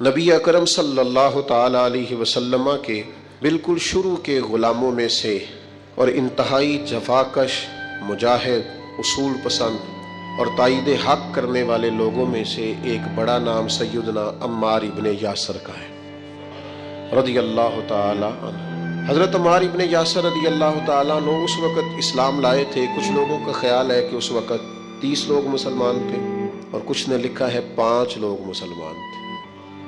نبی اکرم صلی اللہ تعالی علیہ وسلم کے بالکل شروع کے غلاموں میں سے اور انتہائی جفاکش، مجاہد، اصول پسند اور تائید حق کرنے والے لوگوں میں سے ایک بڑا نام سیدنا عمار ابن یاسر کا ہے رضی اللہ تعالی عنہ۔ حضرت عمار ابن یاسر رضی اللہ تعالیٰ عنہ اس وقت اسلام لائے تھے۔ کچھ لوگوں کا خیال ہے کہ اس وقت 30 لوگ مسلمان تھے اور کچھ نے لکھا ہے 5 لوگ مسلمان تھے۔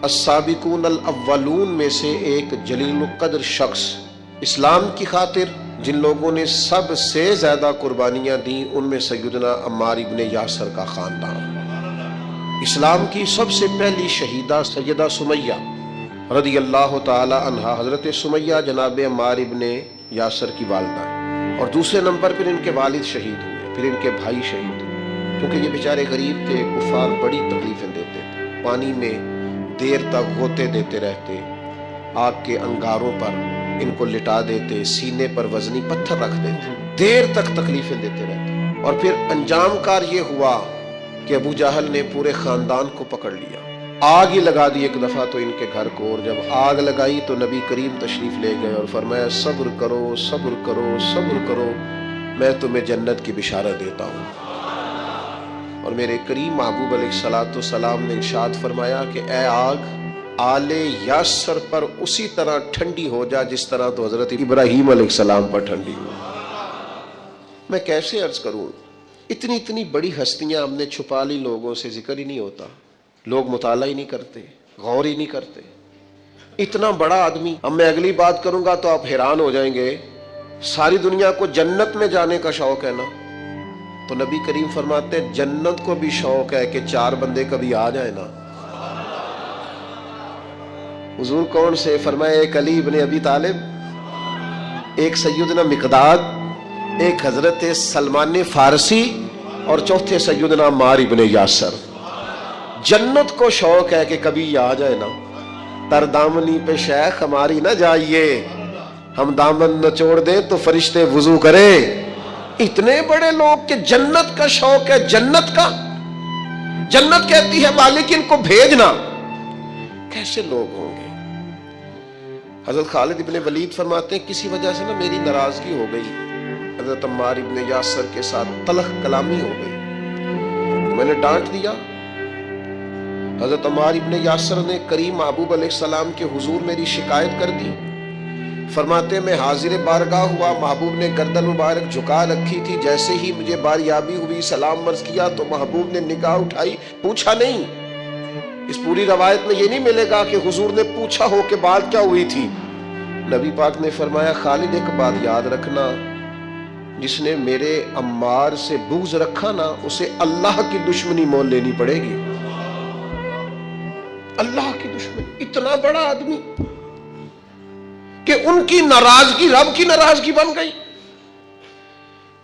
السابقون الاولون میں سے ایک جلیل القدر شخص، اسلام کی خاطر جن لوگوں نے سب سے زیادہ قربانیاں دیں ان میں سیدنا عمار ابن یاسر کا خاندان۔ اسلام کی سب سے پہلی شہیدہ سیدہ سمیہ رضی اللہ تعالی عنہا، حضرت سمیہ جناب عمار ابن یاسر کی والدہ ہیں، اور دوسرے نمبر پر ان کے والد شہید ہوئے، پھر ان کے بھائی شہید ہوئے، کیونکہ یہ بیچارے غریب تھے، کفار بڑی تکلیفیں دیتے تھے، پانی میں دیر تک غوطے دیتے رہتے، آگ کے انگاروں پر ان کو لٹا دیتے، سینے پر وزنی پتھر رکھ دیتے، دیر تک تکلیفیں دیتے رہتے، اور پھر انجام کار یہ ہوا کہ ابو جہل نے پورے خاندان کو پکڑ لیا، آگ ہی لگا دی ایک دفعہ تو ان کے گھر کو، اور جب آگ لگائی تو نبی کریم تشریف لے گئے اور فرمایا صبر کرو صبر کرو صبر کرو، میں تمہیں جنت کی بشارت دیتا ہوں۔ اور میرے کریم محبوب علیہ الصلوۃ والسلام نے ارشاد فرمایا کہ اے آگ، آل یاسر پر اسی طرح ٹھنڈی ہو جا جس طرح تو حضرت ابراہیم علیہ السلام پر ٹھنڈی ہو۔ میں کیسے عرض کروں، اتنی بڑی ہستیاں ہم نے چھپا لی، لوگوں سے ذکر ہی نہیں ہوتا، لوگ مطالعہ ہی نہیں کرتے، غور ہی نہیں کرتے۔ اتنا بڑا آدمی، اب میں اگلی بات کروں گا تو آپ حیران ہو جائیں گے، ساری دنیا کو جنت میں جانے کا شوق ہے نا، تو نبی کریم فرماتے ہیں جنت کو بھی شوق ہے کہ 4 بندے کبھی آ جائیں نا۔ حضور کون سے؟ فرمایا ایک علی ابن ابی طالب، ایک سیدنا مقداد، ایک حضرت سلمان فارسی، اور چوتھے سیدنا عمار ابن یاسر۔ جنت کو شوق ہے کہ کبھی آ جائے نا، تر دامنی پہ شیخ ہماری نہ جائیے، ہم دامن نہ چھوڑ دیں تو فرشتے وضو کریں۔ اتنے بڑے لوگ کہ جنت کا شوق ہے، جنت کا، جنت کہتی ہے مالک ان کو بھیجنا، کیسے لوگ ہوں گے؟ حضرت خالد ابن ولید فرماتے ہیں کسی وجہ سے نا میری ناراضگی ہو گئی، حضرت عمار ابن یاسر کے ساتھ تلخ کلامی ہو گئی، میں نے ڈانٹ دیا۔ حضرت عمار ابن یاسر نے کریم محبوب علیہ السلام کے حضور میری شکایت کر دی۔ فرماتے میں حاضر بارگاہ ہوا، محبوب نے گردن مبارک جھکا رکھی تھی، جیسے ہی مجھے باریابی ہوئی سلام عرض کیا تو محبوب نے نگاہ اٹھائی، پوچھا نہیں۔ اس پوری روایت میں یہ نہیں ملے گا کہ حضور نے پوچھا ہو کہ بات کیا ہوئی تھی۔ نبی پاک نے فرمایا خالد ایک بات یاد رکھنا، جس نے میرے عمار سے بغض رکھا نا اسے اللہ کی دشمنی مول لینی پڑے گی۔ اللہ کی دشمنی، اتنا بڑا آدمی کہ ان کی ناراضگی رب کی ناراضگی بن گئی۔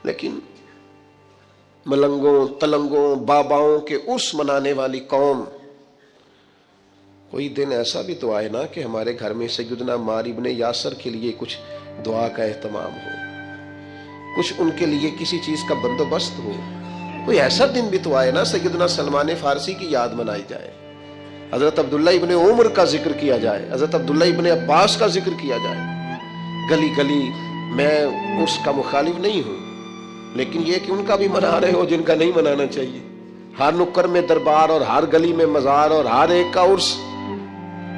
لیکن ملنگوں تلنگوں باباؤں کے عرس منانے والی قوم، کوئی دن ایسا بھی تو آئے نا کہ ہمارے گھر میں سیدنا عمار ابن یاسر کے لیے کچھ دعا کا اہتمام ہو، کچھ ان کے لیے کسی چیز کا بندوبست ہو، کوئی ایسا دن بھی تو آئے نا سیدنا سلمان فارسی کی یاد منائی جائے، حضرت عبداللہ ابن عمر کا ذکر کیا جائے، حضرت عبداللہ ابن عباس کا ذکر کیا جائے۔ گلی گلی میں عرس کا مخالف نہیں ہوں، لیکن یہ کہ ان کا بھی منا رہے ہو جن کا نہیں منانا چاہیے۔ ہر نکر میں دربار اور ہر گلی میں مزار اور ہر ایک کا عرس،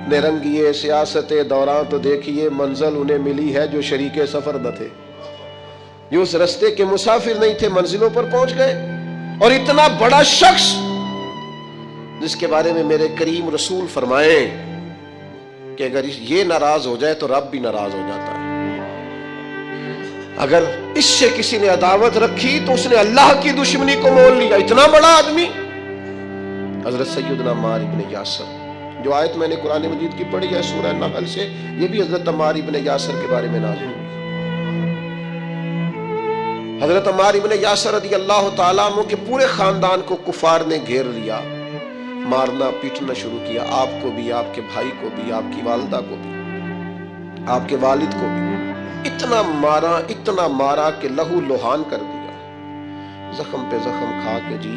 نرنگیے سیاست دوران تو دیکھیے منزل انہیں ملی ہے جو شریک سفر نہ تھے، جو اس رستے کے مسافر نہیں تھے، منزلوں پر پہنچ گئے۔ اور اتنا بڑا شخص جس کے بارے میں میرے کریم رسول فرمائیں کہ اگر یہ ناراض ہو جائے تو رب بھی ناراض ہو جاتا ہے۔ اگر اس سے کسی نے عداوت رکھی تو اس نے اللہ کی دشمنی کو مول لیا۔ اتنا بڑا آدمی حضرت سیدنا عمار ابن یاسر، جو آیت میں نے قرآن مجید کی پڑھی ہے سورہ نحل سے، یہ بھی حضرت عمار ابن یاسر کے بارے میں نازل ہوئی۔ حضرت عمار ابن یاسر رضی اللہ تعالیٰ عنہ کے پورے خاندان کو کفار نے گھیر لیا، مارنا پیٹنا شروع کیا، آپ کو بھی، آپ کے بھائی کو بھی، آپ کی والدہ کو بھی، آپ کے والد کو بھی، اتنا مارا کہ لہو لوہان کر دیا، زخم پہ زخم کھا کے جی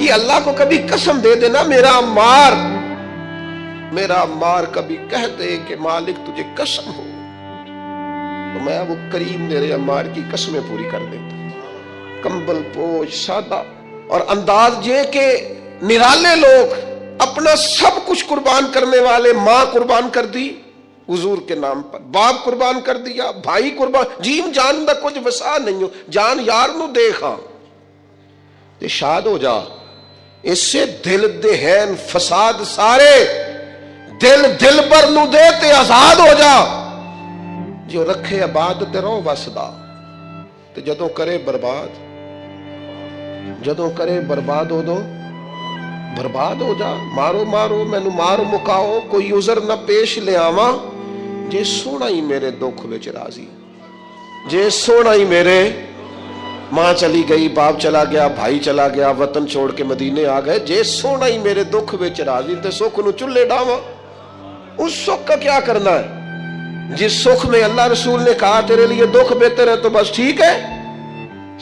یہ اللہ کو کبھی قسم دے دینا، میرا عمار کبھی کہہ دے کہ مالک تجھے قسم ہو، تو میں وہ کریم میرے عمار کی قسمیں پوری کر دیتا۔ کمبل پوش سادہ، اور انداز یہ کہ نرالے لوگ، اپنا سب کچھ قربان کرنے والے، ماں قربان کر دی حضور کے نام پر، باپ قربان کر دیا، بھائی قربان، جیم جان دا کچھ وسا نہیں ہو، جان یار نو دیکھا تے شاد ہو جا، اس سے دل دہین فساد سارے، دل پر نو دے تے آزاد ہو جا، جو رکھے آباد تے رو وسدا، تے جدوں کرے برباد ہو دو برباد ہو جا۔ مارو مینو مار مکاؤ، کوئی عذر نہ پیش لے آواں، جے سونا ہی میرے دکھ وچ راضی، جے سونا ہی میرے، ماں چلی گئی، باپ چلا گیا، بھائی چلا گیا، وطن چھوڑ کے مدینے آ گئے، جے سونا ہی میرے دکھ وچ راضی تے سکھ نو چلے ڈاواں، اس سکھ کا کیا کرنا ہے؟ جس سکھ میں اللہ رسول نے کہا تیرے لیے دکھ بہتر ہے تو بس ٹھیک ہے،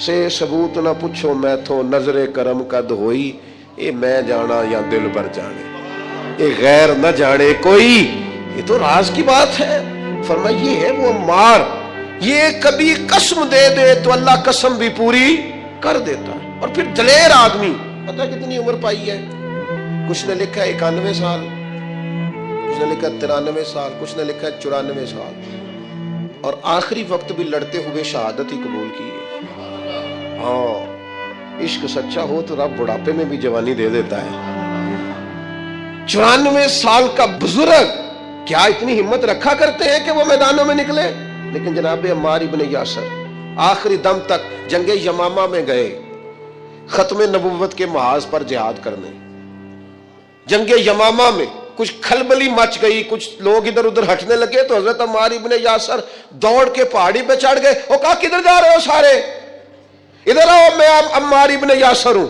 سے ثبوت نہ پوچھو میں تو نظر کرم قد ہوئی، اے میں جانا یا دل بر جانے، اے غیر نہ جانے کوئی، یہ تو راز کی بات ہے۔ فرمایا یہ ہے وہ عمار، یہ کبھی قسم دے دے تو اللہ قسم بھی پوری کر دیتا ہے۔ اور پھر دلیر آدمی، پتہ کتنی عمر پائی ہے، کچھ نے لکھا ہے 91 سال، کچھ نے لکھا ہے 93 سال، کچھ نے لکھا ہے 94 سال، اور آخری وقت بھی لڑتے ہوئے شہادت ہی قبول کی ہے۔ ہاں عشق سچا ہو تو رب بڑھاپے میں بھی جوانی دے دیتا ہے۔ 94 سال کا بزرگ کیا اتنی ہمت رکھا کرتے ہیں کہ وہ میدانوں میں نکلے؟ لیکن جناب عمار ابن یاسر آخری دم تک جنگ یمامہ میں گئے، ختم نبوت کے محاذ پر جہاد کرنے۔ جنگ یمامہ میں کچھ کھلبلی مچ گئی، کچھ لوگ ادھر ادھر ہٹنے لگے، تو حضرت عمار ابن یاسر دوڑ کے پہاڑی پہ چڑھ گئے، وہ کہا کدھر جا رہے ہو سارے، ادھر آؤ، میں عمار ابن یاسر ہوں،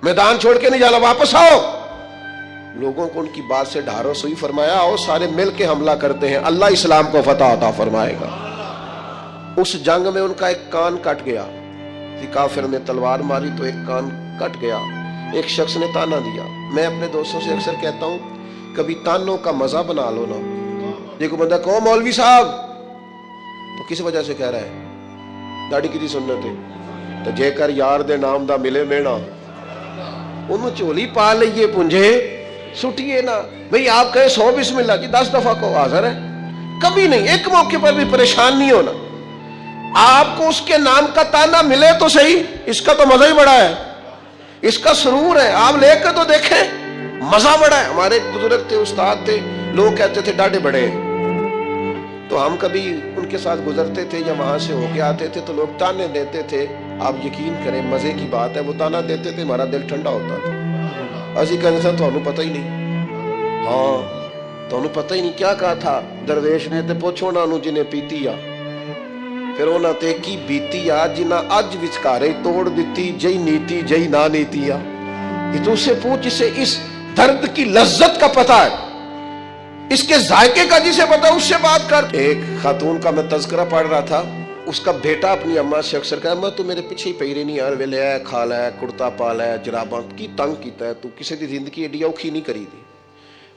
میدان چھوڑ کے نہیں جانا، واپس آؤ۔ لوگوں کو ان کی بات سے ڈھارس ہوئی، فرمایا آؤ سارے مل کے حملہ کرتے ہیں، اللہ اسلام کو فتح عطا فرمائے گا۔ اس جنگ میں ان کا ایک کان کٹ گیا، کافر نے تلوار ماری تو ایک کان کٹ گیا۔ ایک شخص نے تانا دیا، میں اپنے دوستوں سے اکثر کہتا ہوں کبھی تانوں کا مزہ بنا لو نا۔ دیکھو بندہ کہو مولوی صاحب، تو کس وجہ سے کہہ رہا ہے؟ داڑھی کی سنت ہے تو جے کر یار دے نام دا ملے مینا، انہوں چولی پا لئیے پنجے سٹیے نا۔ بھئی آپ کہیں 100 بسم اللہ کی 10 دفعہ کو حاضر ہے، کبھی نہیں، ایک موقع پر بھی پریشان نہیں ہونا۔ آپ کو اس کے نام کا تانا ملے تو صحیح، اس کا تو مزہ ہی بڑا ہے، اس کا سرور ہے، آپ لے کے تو دیکھیں، مزہ بڑا ہے۔ ہمارے ایک بزرگ تھے، استاد تھے، لوگ کہتے تھے ڈاڈے بڑے ہیں، تو ہم کبھی ان کے ساتھ گزرتے تھے یا وہاں سے ہو کے آتے تھے تو لوگ تانے دیتے تھے، آپ یقین کریں مزے کی بات ہے، وہ تانا دیتے تھے، ہمارا دل ٹھنڈا ہوتا تھا۔ اسی کہنے سے تو پتہ ہی نہیں، ہاں تو پتہ ہی نہیں کیا کہا تھا درویش نے، تے پوچھو نہ انہوں جنہیں پیتی آ، پھر انہاں تے کی بیتی آ جنہ اج وچکارے توڑ دیتی، جئی نیتی جئی نہ نیتی آ۔ یہ تو اس سے پوچھ جسے اس درد کی لذت کا پتہ ہے، اس کے ذائقے کا جسے پتا، اس سے بات کر۔ ایک خاتون کا میں تذکرہ پڑھ رہا تھا، اس کا بیٹا اپنی اماں سے اکثر کہا اماں تو میرے پیچھے ہی پئی رہنی، ہر ویلے ہے کھالا ہے، کرتا پالا ہے، جراباں کی تنگ کیتا ہے، تو کسی دی زندگی ایڈی اوکھی نہیں کری دی۔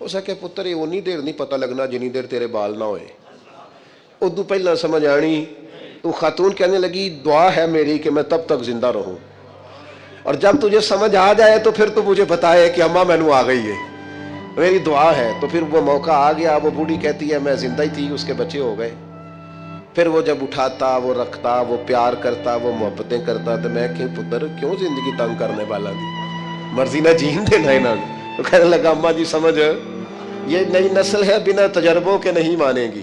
اس نے کہا پتر یہ اونی دیر نہیں پتہ لگنا جنی دیر تیرے بال نہ ہوئے، ادو پہلا سمجھ آنی۔ تو خاتون کہنے لگی دعا ہے میری کہ میں تب تک زندہ رہوں، اور جب تجھے سمجھ آ جائے تو پھر تو مجھے بتائے کہ اماں مینوں آ گئی ہے، میری دعا ہے۔ تو پھر وہ موقع آ گیا، وہ بوڑھی کہتی ہے میں زندہ ہی تھی، اس کے بچے ہو گئے۔ پھر وہ جب اٹھاتا، وہ رکھتا، وہ پیار کرتا، وہ محبتیں کرتا، تو میں کہ پتر کیوں زندگی تنگ کرنے والا دی، مرضی نہ جین دینا انہوں نے۔ تو کہنے لگا اماں جی سمجھ، یہ نئی نسل ہے بنا تجربوں کے نہیں مانے گی،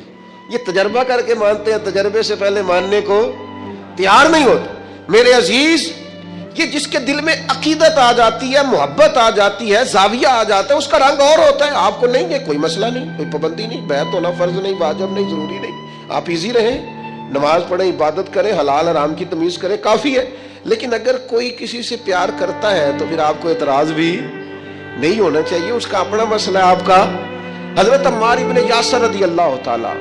یہ تجربہ کر کے مانتے ہیں، تجربے سے پہلے ماننے کو تیار نہیں ہوتے۔ میرے عزیز، یہ جس کے دل میں عقیدت آ جاتی ہے، محبت آ جاتی ہے، زاویہ آ جاتا ہے، اس کا رنگ اور ہوتا ہے۔ آپ کو نہیں ہے کوئی مسئلہ نہیں، کوئی پابندی نہیں، بیعت ہونا فرض نہیں، واجب نہیں، ضروری نہیں، آپ ایزی رہیں، نماز پڑھیں، عبادت کریں، حلال حرام کی تمیز کریں، کافی ہے۔ لیکن اگر کوئی کسی سے پیار کرتا ہے تو پھر آپ کو اعتراض بھی نہیں ہونا چاہیے، اس کا اپنا مسئلہ ہے آپ کا۔ حضرت عمار ابن یاسر رضی اللہ تعالی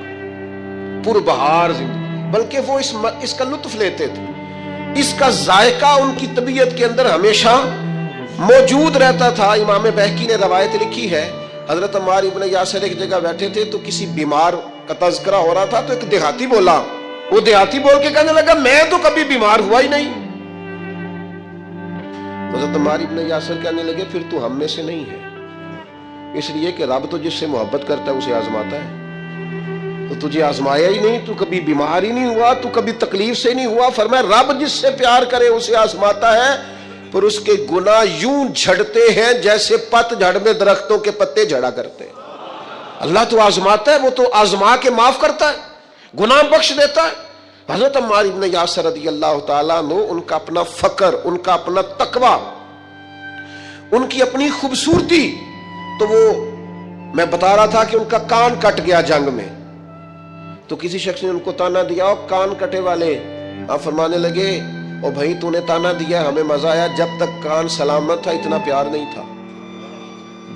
پر بہار زندگی، بلکہ وہ اس کا لطف لیتے تھے، اس کا ذائقہ ان کی طبیعت کے اندر ہمیشہ موجود رہتا تھا. امام بہقی نے روایت لکھی ہے, حضرت عمار ابن یاسر ایک جگہ بیٹھے تھے تو کسی بیمار کا تذکرہ ہو رہا تھا, تو ایک دیہاتی بولا, وہ دیہاتی بول کے کہنے لگا میں تو کبھی بیمار ہوا ہی نہیں. حضرت عمار ابن یاسر کہنے لگے پھر تو ہم میں سے نہیں ہے, اس لیے کہ رب تو جس سے محبت کرتا ہے اسے آزماتا ہے. تو تجھے آزمایا ہی نہیں, تو کبھی بیمار ہی نہیں ہوا, تو کبھی تکلیف سے نہیں ہوا. فرمایا رب جس سے پیار کرے اسے آزماتا ہے, پر اس کے گناہ یوں جھڑتے ہیں جیسے پت جھڑ میں درختوں کے پتے جھڑا کرتے ہیں. اللہ تو آزماتا ہے, وہ تو آزما کے معاف کرتا ہے, گناہ بخش دیتا ہے. حضرت عمار ابن یاسر رضی اللہ تعالیٰ عنہ, ان کا اپنا فقر, ان کا اپنا تقوی, ان کی اپنی خوبصورتی. تو وہ میں بتا رہا تھا کہ ان کا کان کٹ گیا جنگ میں, تو کسی شخص نے ان کو تانا دیا, اور کان کٹے والے, آپ فرمانے لگے او بھائی تو نے تانا دیا, ہمیں مزہ آیا, جب تک کان سلامت تھا اتنا پیار نہیں تھا.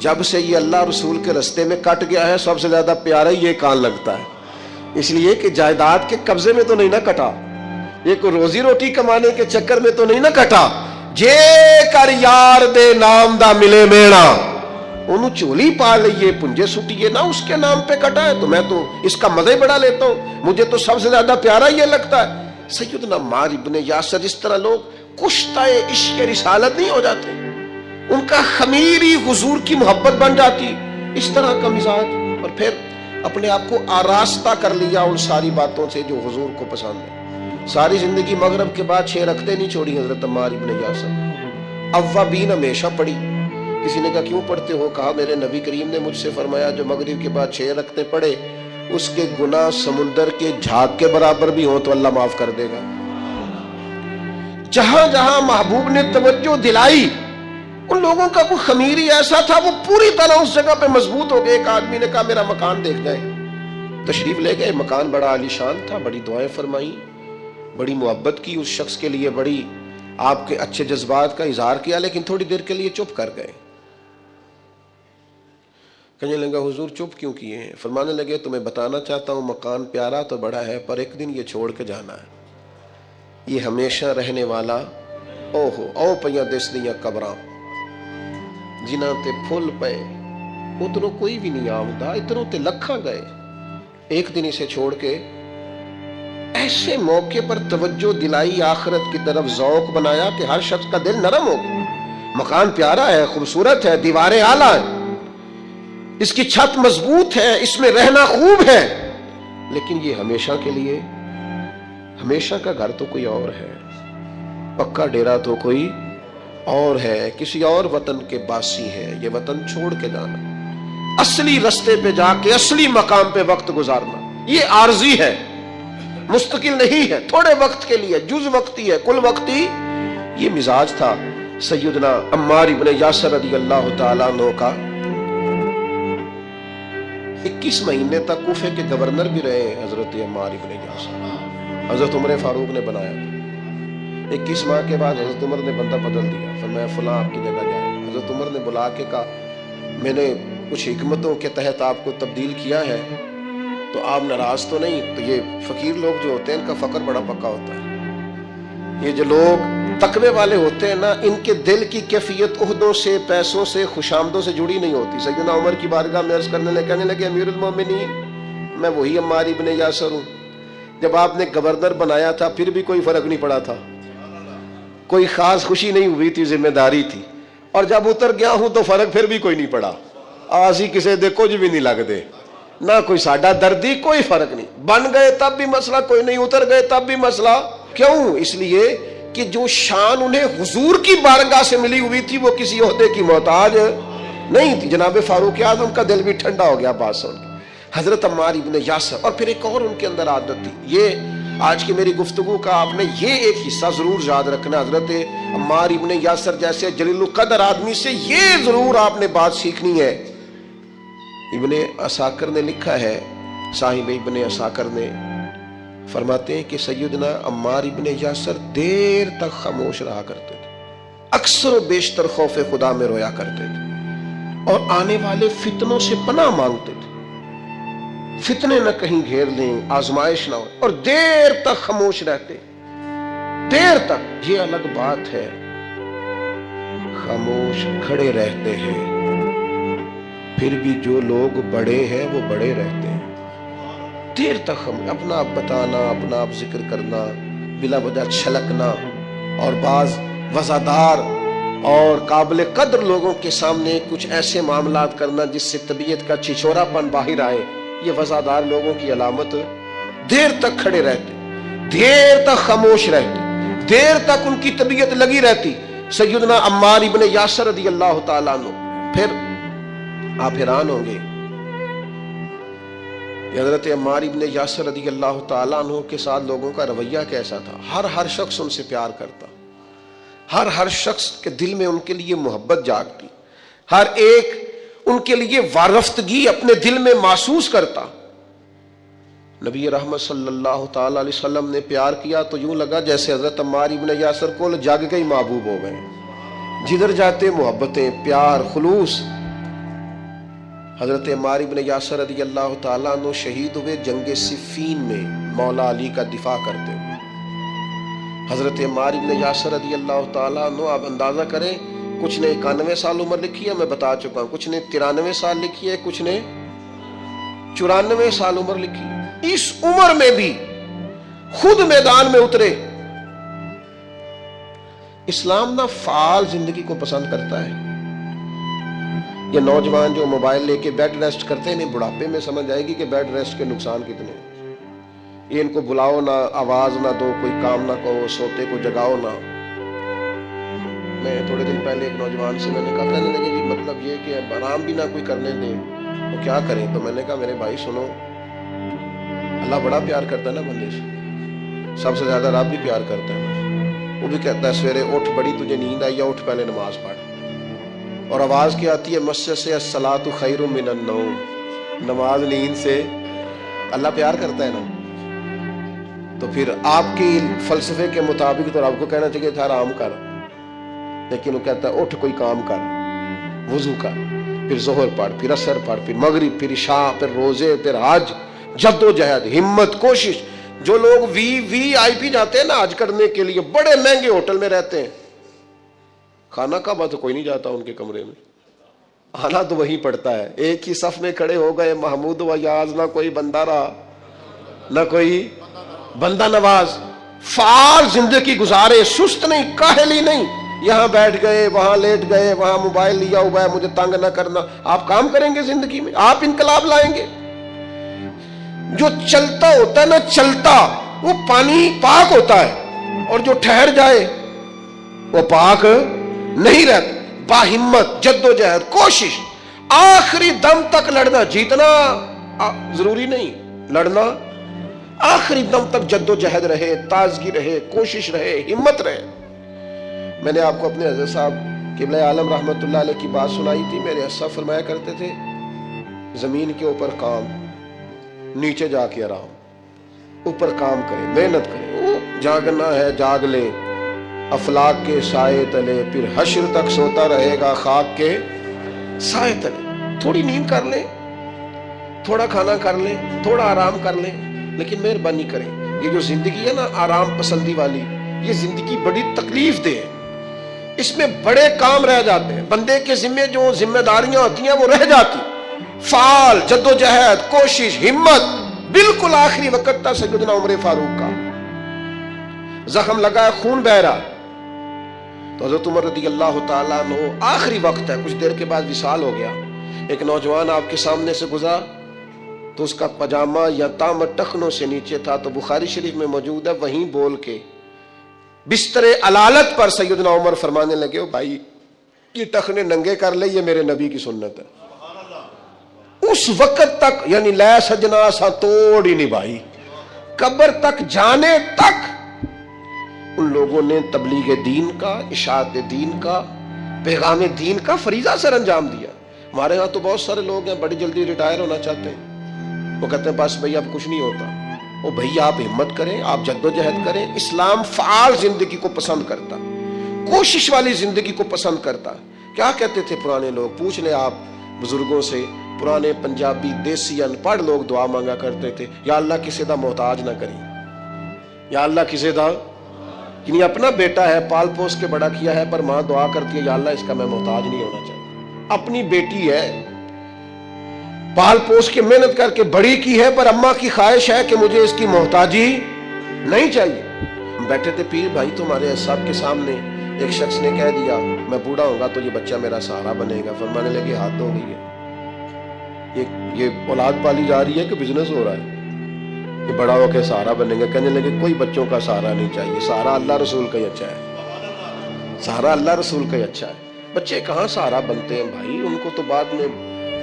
جب سے یہ اللہ رسول کے رستے میں کٹ گیا ہے, سب سے زیادہ پیارا یہ کان لگتا ہے. اس لیے کہ جائیداد کے قبضے میں تو نہیں نہ کٹا, یہ کوئی روزی روٹی کمانے کے چکر میں تو نہیں نہ کٹا. جے کر یار دے نام دا ملے میڑا, انہوں چولی پا لئیے پنجے سٹیے نہ, اس کے نام پہ کٹا ہے. تو میں تو اس کا مزہ بڑا لیتا ہوں, مجھے تو سب سے زیادہ پیارا یہ لگتا ہے. سیدنا عمار ابن یاسر, اس طرح لوگ کشتہ عشق رسالت نہیں ہو جاتے, ان کا خمیری حضور کی محبت بن جاتی, اس طرح کا مزاج. اور پھر اپنے آپ کو آراستہ کر لیا ان ساری باتوں سے جو حضور کو پسند ہے. ساری زندگی مغرب کے بعد 6 رکعتیں نہیں چھوڑی حضرت عمار ابن یاسر. اوابین ہمیشہ پڑھی. کسی نے کہا کیوں پڑھتے ہو؟ کہا میرے نبی کریم نے مجھ سے فرمایا جو مغرب کے بعد 6 رکعتیں پڑھے اس کے گناہ سمندر کے جھاگ کے برابر بھی ہوں تو اللہ معاف کر دے گا. جہاں جہاں محبوب نے توجہ دلائی, ان لوگوں کا کوئی خمیری ایسا تھا, وہ پوری طرح اس جگہ پہ مضبوط ہو گئے. ایک آدمی نے کہا میرا مکان دیکھ جائے, تشریف لے گئے. مکان بڑا عالیشان تھا, بڑی دعائیں فرمائی, بڑی محبت کی اس شخص کے لیے, بڑی آپ کے اچھے جذبات کا اظہار کیا, لیکن تھوڑی دیر کے لیے چپ کر گئے. کہنے لگا حضور چپ کیوں کیے ہیں؟ فرمانے لگے تمہیں بتانا چاہتا ہوں مکان پیارا تو بڑا ہے, پر ایک دن یہ چھوڑ کے جانا ہے. یہ ہمیشہ رہنے والا او پیاں دس دیاں قبراں جنہاں تے پھول پے, ادھروں کوئی بھی نہیں آمدا, ادھروں تے لکھاں گئے. ایک دن اسے چھوڑ کے ایسے موقع پر توجہ دلائی, آخرت کی طرف ذوق بنایا کہ ہر شخص کا دل نرم ہو. مکان پیارا ہے, خوبصورت ہے, دیواریں اعلیٰ ہیں, اس کی چھت مضبوط ہے, اس میں رہنا خوب ہے, لیکن یہ ہمیشہ کے لیے, ہمیشہ کا گھر تو کوئی اور ہے, پکا ڈیرا تو کوئی اور ہے, کسی اور وطن کے باسی ہے. یہ وطن چھوڑ کے جانا, اصلی رستے پہ جا کے اصلی مقام پہ وقت گزارنا, یہ عارضی ہے, مستقل نہیں ہے, تھوڑے وقت کے لیے, جز وقتی ہے, کل وقتی. یہ مزاج تھا سیدنا عمار ابن یاسر رضی اللہ تعالیٰ عنہ کا. 21 مہینے تک کوفے کے گورنر بھی رہے حضرت عمار ابن یاسر. حضرت عمر فاروق نے بنایا. 21 ماہ کے بعد حضرت عمر نے بندہ بدل دیا, فرمایا فلاں آپ کی جگہ جائے. حضرت عمر نے بلا کے کہا میں نے کچھ حکمتوں کے تحت آپ کو تبدیل کیا ہے, تو آپ ناراض تو نہیں؟ تو یہ فقیر لوگ جو ہوتے ہیں ان کا فقر بڑا پکا ہوتا ہے. یہ جو لوگ تقوی والے ہوتے ہیں نا, ان کے دل کی کیفیت عہدوں سے, پیسوں سے, خوشامدوں سے جڑی نہیں ہوتی. سیدنا عمر کی بارگاہ میں عرض کرنے لگے, کہنے لگے امیر المومنین میں وہی عمار ابن یاسر ہوں. جب آپ نے گورنر بنایا تھا پھر بھی کوئی فرق نہیں پڑا تھا, کوئی خاص خوشی نہیں ہوئی تھی, ذمہ داری تھی. اور جب اتر گیا ہوں تو فرق پھر بھی کوئی نہیں پڑا. آسی کسے دے کچھ بھی نہیں لگ دے, نہ کوئی ساڈا دردی, کوئی فرق نہیں. بن گئے تب بھی مسئلہ کوئی نہیں, اتر گئے تب بھی مسئلہ. کیوں؟ اس لیے کہ جو شان انہیں حضور کی بارگاہ سے ملی ہوئی تھی وہ کسی عہدے کی محتاج نہیں تھی. جناب فاروق اعظم کا دل بھی ٹھنڈا ہو گیا بات سن کے. حضرت عمار ابن یاسر, اور پھر ایک اور ان کے اندر عادت تھی. یہ آج کی میری گفتگو کا آپ نے یہ ایک حصہ ضرور یاد رکھنا, حضرت عمار ابن یاسر جیسے جلیل القدر آدمی سے یہ ضرور آپ نے بات سیکھنی ہے. ابن عساکر نے لکھا ہے, صاحب ابن عساکر نے فرماتے ہیں کہ سیدنا عمار ابن یاسر دیر تک خاموش رہا کرتے تھے, اکثر و بیشتر خوف خدا میں رویا کرتے تھے, اور آنے والے فتنوں سے پناہ مانگتے تھے. فتنے نہ کہیں گھیر لیں, آزمائش نہ ہو, اور دیر تک خاموش رہتے, دیر تک. یہ الگ بات ہے خاموش کھڑے رہتے ہیں، پھر بھی جو لوگ بڑے ہیں وہ بڑے رہتے ہیں۔ دیر تک ہم اپنا آپ بتانا، اپنا آپ ذکر کرنا، بلا وجہ چھلکنا، اور بعض وزادار اور قابل قدر لوگوں کے سامنے کچھ ایسے معاملات کرنا جس سے طبیعت کا چھچورا پن باہر آئے، یہ وزادار لوگوں کی علامت۔ دیر تک کھڑے رہتے، دیر تک خاموش رہتے، دیر تک ان کی طبیعت لگی رہتی۔ سیدنا عمار ابن یاسر رضی اللہ تعالیٰ عنہ، پھر آپ حیران ہوں گے حضرت عمار ابن یاسر رضی اللہ تعالیٰ عنہ کے ساتھ لوگوں کا رویہ کیسا تھا۔ ہر شخص ان سے پیار کرتا، ہر شخص کے دل میں ان کے لیے محبت جاگتی، ہر ایک ان کے لیے وارفتگی اپنے دل میں محسوس کرتا۔ نبی رحمت صلی اللہ تعالیٰ علیہ وسلم نے پیار کیا تو یوں لگا جیسے حضرت عمار ابن یاسر کو جاگ گئی محبوب ہو گئے، جدھر جاتے محبتیں، پیار، خلوص۔ حضرت عمار ابن یاسر رضی اللہ تعالیٰ عنہ شہید ہوئے جنگ صفین میں مولا علی کا دفاع کرتے ہوئے۔ حضرت عمار ابن یاسر رضی اللہ تعالیٰ عنہ، آپ اندازہ کریں، کچھ نے 91 سال عمر لکھی ہے، میں بتا چکا ہوں، کچھ نے 93 سال لکھی ہے، کچھ نے 94 سال عمر لکھی ہے۔ اس عمر میں بھی خود میدان میں اترے۔ اسلام نہ فعال زندگی کو پسند کرتا ہے۔ یہ نوجوان جو موبائل لے کے بیڈ ریسٹ کرتے ہیں، بڑھاپے میں سمجھ آئے گی کہ بیڈ ریسٹ کے نقصان کتنے ہیں۔ یہ ان کو بلاؤ نہ، آواز نہ دو، کوئی کام نہ کہو، سوتے کو جگاؤ نہ۔ میں تھوڑے دن پہلے ایک نوجوان سے میں نے کہا، کہنے لگے جی مطلب یہ کہ آرام بھی نہ کوئی کرنے دے تو کیا کریں؟ تو میں نے کہا میرے بھائی سنو، اللہ بڑا پیار کرتا ہے نا بندے سے، سب سے زیادہ رب بھی پیار کرتا ہے۔ وہ بھی کہتا ہے سویرے اٹھ، بڑی تجھے نیند آئی ہے، اٹھ پہلے نماز پڑھ۔ اور آواز کیا آتی ہے مسجد سے، الصلاۃ خیر من النوم، نماز نیند سے۔ اللہ پیار کرتا ہے نا، تو پھر آپ کی فلسفے کے مطابق تو آپ کو کہنا چاہیے تھا آرام کر، لیکن وہ کہتا ہے اٹھ کوئی کام کر، وضو کر، پھر ظہر پڑھ، پھر عصر پڑھ، پھر مغرب، پھر عشاء، پھر روزے، پھر حج، جد و جہد، ہمت، کوشش۔ جو لوگ وی آئی پی جاتے ہیں نا حج کرنے کے لیے، بڑے مہنگے ہوٹل میں رہتے ہیں، کھانا کعبہ تو کوئی نہیں جاتا ان کے کمرے میں، آنا تو وہیں پڑتا ہے۔ ایک ہی صف میں کھڑے ہو گئے، محمود و یاز، نہ کوئی بندہ رہا نہ کوئی بندہ نواز۔ فعال زندگی گزارے، سست نہیں، کاہلی نہیں، یہاں بیٹھ گئے، وہاں لیٹ گئے، وہاں موبائل لیا ہوا ہے، مجھے تنگ نہ کرنا۔ آپ کام کریں گے زندگی میں، آپ انقلاب لائیں گے۔ جو چلتا ہوتا ہے نا، چلتا، وہ پانی پاک ہوتا ہے، اور جو ٹھہر جائے وہ پاک نہیں رہتا۔ باہمت، جد و جہد، کوشش، آخری دم تک لڑنا۔ جیتنا ضروری نہیں، لڑنا آخری دم تک جد و جہد رہے، تازگی رہے، کوشش رہے، ہمت رہے۔ میں نے آپ کو اپنے حضرت صاحب قبلہ عالم رحمت اللہ علیہ کی بات سنائی تھی۔ میرے حضرت صاحب فرمایا کرتے تھے، زمین کے اوپر کام، نیچے جا کے آرام۔ اوپر کام کرے، محنت کرے، جاگنا ہے جاگ لے، افلاک کے سائے تلے، پھر حشر تک سوتا رہے گا خاک کے سائے تلے۔ تھوڑی نیند کر لیں، تھوڑا کھانا کر لیں، تھوڑا آرام کر لیں، لیکن مہربانی کریں۔ یہ جو زندگی ہے نا آرام پسندی والی، یہ زندگی بڑی تکلیف دہ ہے۔ اس میں بڑے کام رہ جاتے ہیں، بندے کے ذمہ جو ذمہ داریاں ہوتی ہیں وہ رہ جاتی۔ فعال، جد و جہد، کوشش، ہمت، بالکل آخری وقت تھا سیدنا عمر فاروق کا، زخم لگا ہے، خون بہ رہا، تو حضرت عمر رضی اللہ تعالیٰ عنہ، آخری وقت ہے، کچھ دیر کے بعد وصال ہو گیا۔ ایک نوجوان آپ کے سامنے سے گزرا تو اس کا پاجامہ یا تام ٹخنوں سے نیچے تھا، تو بخاری شریف میں موجود ہے، وہیں بول کے بستر علالت پر سیدنا عمر فرمانے لگے، او بھائی یہ ٹخنے ننگے کر لے، یہ میرے نبی کی سنت ہے۔ اس وقت تک یعنی لے سجنا سا توڑ ہی نہیں بھائی، قبر تک جانے تک ان لوگوں نے تبلیغ دین کا، اشاعت دین کا، پیغام دین کا فریضہ سر انجام دیا۔ ہمارے ہاں تو بہت سارے لوگ ہیں بڑی جلدی ریٹائر ہونا چاہتے ہیں، وہ کہتے ہیں بس بھائی اب کچھ نہیں ہوتا۔ او بھائی آپ ہمت کریں، آپ جد و جہد کریں۔ اسلام فعال زندگی کو پسند کرتا، کوشش والی زندگی کو پسند کرتا۔ کیا کہتے تھے پرانے لوگ؟ پوچھ لیں آپ بزرگوں سے، پرانے پنجابی دیسی ان پڑھ لوگ دعا مانگا کرتے تھے، یا اللہ کسی دا محتاج نہ کری، یا اللہ کسی دا کہ نہیں اپنا بیٹا ہے پال پوس کے بڑا کیا ہے، پر ماں دعا کرتی ہے یا اللہ اس کا میں محتاج نہیں ہونا چاہیے۔ اپنی بیٹی ہے پال پوس کے محنت کر کے بڑی کی ہے، پر اماں کی خواہش ہے کہ مجھے اس کی محتاجی نہیں چاہیے۔ بیٹھے تھے پیر بھائی تمہارے صاحب کے سامنے، ایک شخص نے کہہ دیا میں بوڑھا ہوں گا تو یہ بچہ میرا سہارا بنے گا۔ فرمانے لگے حد ہو گئی ہے، یہ اولاد پالی جا رہی ہے کہ بزنس ہو رہا ہے؟ یہ بڑا ہو کے سہارا بنے گا۔ کہنے لگے کوئی بچوں کا سہارا نہیں چاہیے، سہارا اللہ رسول کا ہی اچھا ہے، سہارا اللہ رسول کا ہی اچھا ہے۔ بچے کہاں سہارا بنتے ہیں بھائی، ان کو تو بعد میں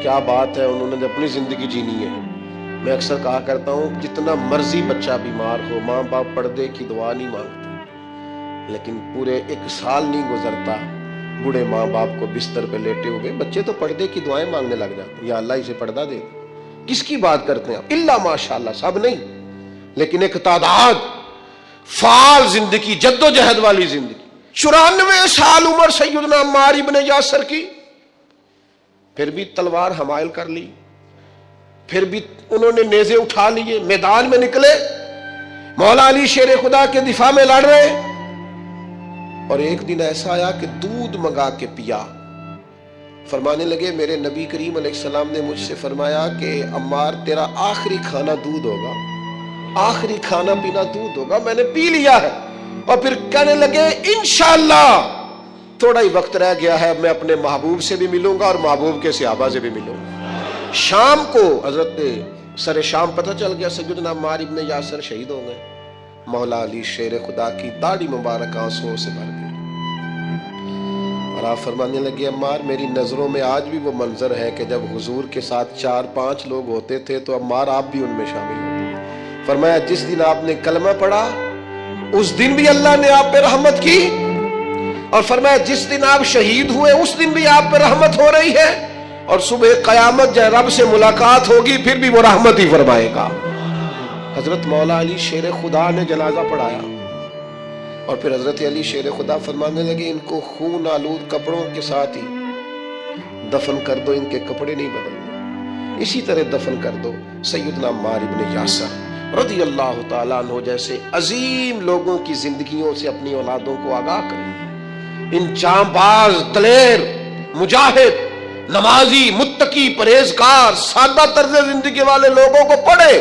کیا بات ہے، انہوں نے اپنی زندگی جینی ہے۔ میں اکثر کہا کرتا ہوں جتنا مرضی بچہ بیمار ہو، ماں باپ پردے کی دعا نہیں مانگتے، لیکن پورے 1 سال نہیں گزرتا بوڑھے ماں باپ کو بستر پہ لیٹے ہوئے بچے تو پردے کی دعائیں مانگنے لگ جاتے ہیں، یا اللہ اسے پردہ دے۔ کس کی بات کرتے ہیں اللہ ماشاءاللہ، سب نہیں، لیکن ایک تعداد فعال زندگی، جد و جہد والی زندگی۔ 94 سال عمر سیدنا عمار ابن یاسر کی، پھر بھی تلوار حمائل کر لی، پھر بھی انہوں نے نیزے اٹھا لیے، میدان میں نکلے، مولا علی شیر خدا کے دفاع میں لڑ رہے۔ اور ایک دن ایسا آیا کہ دودھ منگا کے پیا۔ فرمانے لگے میرے نبی کریم علیہ السلام نے مجھ سے فرمایا کہ عمار تیرا آخری کھانا دودھ ہوگا، آخری کھانا پینا دودھ ہوگا، میں نے پی لیا ہے۔ اور پھر کہنے لگے انشاءاللہ تھوڑا ہی وقت رہ گیا ہے، میں اپنے محبوب سے بھی ملوں گا اور محبوب کے صحابہ سے بھی ملوں گا۔ شام کو حضرت سر شام پتہ چل گیا سیدنا عمار ابن یاسر شہید ہو گئے۔ مولا علی شیر خدا کی داڑھی مبارک آنسوؤں سے بھر گئی، اور آپ فرمانے لگے عمار میری نظروں میں آج بھی وہ منظر ہے کہ جب حضور کے ساتھ 4-5 لوگ ہوتے تھے تو عمار آپ بھی ان میں شامل ہوتے۔ فرمایا جس دن آپ نے کلمہ پڑھا اس دن بھی اللہ نے آپ پہ رحمت کی، اور فرمایا جس دن آپ شہید ہوئے اس دن بھی آپ پہ رحمت ہو رہی ہے، اور صبح قیامت جب رب سے ملاقات ہوگی پھر بھی وہ رحمت ہی فرمائے گا۔ حضرت مولا علی شیر خدا نے جنازہ پڑھایا، اور پھر حضرت علی شیر خدا فرمانے لگے ان کو خون آلود کپڑوں کے ساتھ ہی دفن کر دو، ان کے کپڑے نہیں بدلنے، اسی طرح دفن کر دو سیدنا عمار ابن یاسر رضی اللہ تعالیٰ عنہ جیسے عظیم لوگوں کی زندگیوں سے اپنی اولادوں کو آگاہ کریں۔ ان جانباز دلیر مجاہد نمازی متقی پرہیزگار سادہ طرز زندگی والے لوگوں کو پڑھے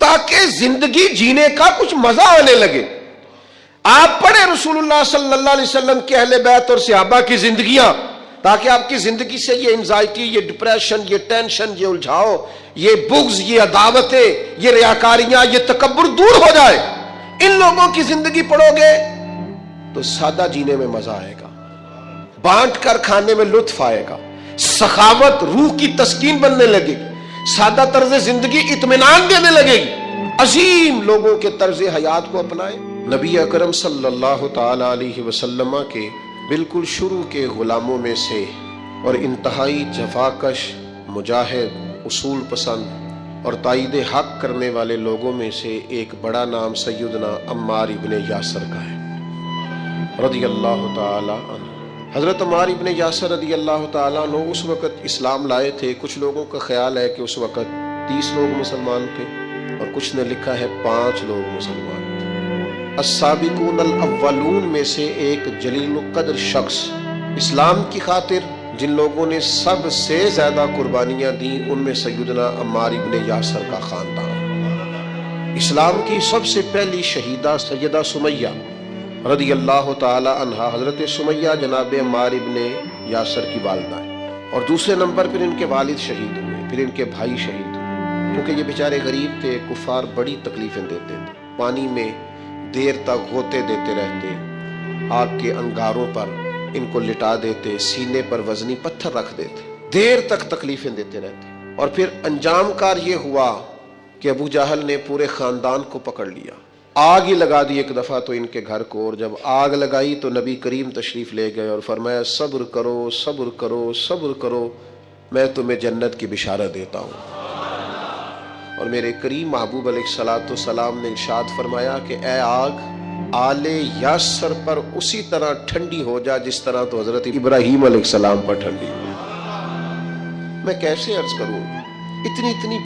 تاکہ زندگی جینے کا کچھ مزہ آنے لگے۔ آپ پڑھیں رسول اللہ صلی اللہ علیہ وسلم کے اہل بیت اور صحابہ کی زندگیاں، تاکہ آپ کی زندگی سے یہ انزائٹی، یہ ڈپریشن، یہ ٹینشن، یہ الجھاؤ، یہ بغض، یہ عداوتیں، یہ ریاکاریاں، یہ تکبر دور ہو جائے۔ ان لوگوں کی زندگی پڑھو گے تو سادہ جینے میں مزہ آئے گا، بانٹ کر کھانے میں لطف آئے گا، سخاوت روح کی تسکین بننے لگے گی، سادہ طرز زندگی اطمینان دینے لگے گی۔ عظیم لوگوں کے طرز حیات کو اپنائیں۔ نبی اکرم صلی اللہ تعالی علیہ وسلم کے بالکل شروع کے غلاموں میں سے اور انتہائی جفاکش، مجاہد، اصول پسند اور تائید حق کرنے والے لوگوں میں سے ایک بڑا نام سیدنا عمار ابن یاسر کا ہے رضی اللہ تعالی عنہ۔ حضرت عمار ابن یاسر رضی اللہ تعالیٰ عنہ اس وقت اسلام لائے تھے۔ کچھ لوگوں کا خیال ہے کہ اس وقت 30 لوگ مسلمان تھے، اور کچھ نے لکھا ہے 5 لوگ مسلمان تھے۔ السابقون الاولون میں سے ایک جلیل القدر شخص، اسلام کی خاطر جن لوگوں نے سب سے زیادہ قربانیاں دیں ان میں سیدنا عمار ابن یاسر کا خاندان۔ اسلام کی سب سے پہلی شہیدہ سیدہ سمیہ رضی اللہ تعالی عنہا، حضرت سمیہ جناب عمار ابن یاسر کی والدہ ہے، اور دوسرے نمبر پھر ان کے والد شہید ہوئے، پھر ان کے بھائی شہید ہوئے، کیونکہ یہ بیچارے غریب تھے، کفار بڑی تکلیفیں دیتے تھے، پانی میں دیر تک غوطے دیتے رہتے، آگ کے انگاروں پر ان کو لٹا دیتے، سینے پر وزنی پتھر رکھ دیتے، دیر تک تکلیفیں دیتے رہتے، اور پھر انجام کار یہ ہوا کہ ابو جہل نے پورے خاندان کو پکڑ لیا، آگ ہی لگا دی ایک دفعہ تو ان کے گھر کو، اور جب آگ لگائی تو نبی کریم تشریف لے گئے اور فرمایا صبر کرو صبر کرو صبر کرو، میں تمہیں جنت کی بشارت دیتا ہوں۔ اور میرے کریم محبوب علیہ السلام نے ارشاد فرمایا کہ اے آگ آل یاسر پر اسی طرح ٹھنڈی ہو جا جس طرح تو حضرت ابراہیم علیہ السلام پر ٹھنڈی ہو۔ میں کیسے عرض کروں، اتنی